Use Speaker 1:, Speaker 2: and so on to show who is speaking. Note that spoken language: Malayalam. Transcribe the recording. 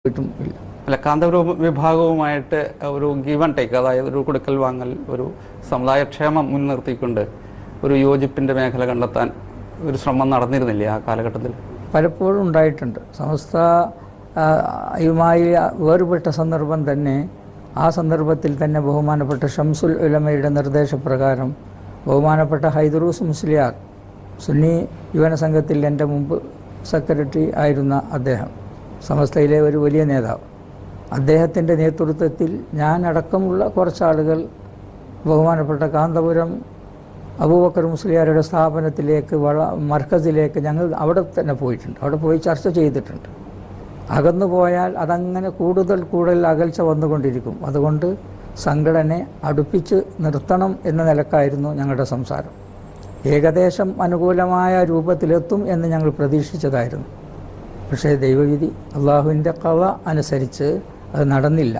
Speaker 1: ഇല്ല.
Speaker 2: അല്ല, കാന്തപുരം വിഭാഗവുമായിട്ട് ഒരു ഗീവ് ആൻഡ് ടേക്ക്, അതായത് ഒരു കൊടുക്കൽ വാങ്ങൽ, ഒരു സമുദായക്ഷേമം മുൻനിർത്തിക്കൊണ്ട് ഒരു യോജിപ്പിൻ്റെ മേഖല കണ്ടെത്താൻ ഒരു ശ്രമം നടന്നിരുന്നില്ലേ ആ കാലഘട്ടത്തിൽ?
Speaker 1: പലപ്പോഴും ഉണ്ടായിട്ടുണ്ട്. സമസ്തയുമായി വേറുപെട്ട സന്ദർഭം തന്നെ, ആ സന്ദർഭത്തിൽ തന്നെ ബഹുമാനപ്പെട്ട ഷംസുൽ ഉലമയുടെ നിർദ്ദേശപ്രകാരം ബഹുമാനപ്പെട്ട ഹൈദറൂസ് മുസ്ലിയാർ, സുന്നി യുവന സംഘത്തിൽ എൻ്റെ മുമ്പ് സെക്രട്ടറി ആയിരുന്ന അദ്ദേഹം, സമസ്തയിലെ ഒരു വലിയ നേതാവ്, അദ്ദേഹത്തിൻ്റെ നേതൃത്വത്തിൽ ഞാനടക്കമുള്ള കുറച്ചാളുകൾ ബഹുമാനപ്പെട്ട കാന്തപുരം അബൂബക്കർ മുസ്ലിയാരുടെ സ്ഥാപനത്തിലേക്ക് മർക്കസിലേക്ക് ഞങ്ങൾ അവിടെ തന്നെ പോയിട്ടുണ്ട്. അവിടെ പോയി ചർച്ച ചെയ്തിട്ടുണ്ട്. അകന്നു പോയാൽ അതങ്ങനെ കൂടുതൽ അകൽച്ച വന്നുകൊണ്ടിരിക്കും. അതുകൊണ്ട് സംഘടനയെ അടുപ്പിച്ച് നിർത്തണം എന്ന നിലക്കായിരുന്നു ഞങ്ങളുടെ സംസാരം. ഏകദേശം അനുകൂലമായ രൂപത്തിലെത്തും എന്ന് ഞങ്ങൾ പ്രതീക്ഷിച്ചതായിരുന്നു. പക്ഷേ ദൈവവിധി, അള്ളാഹുവിൻ്റെ ഖള അനുസരിച്ച് അത് നടന്നില്ല.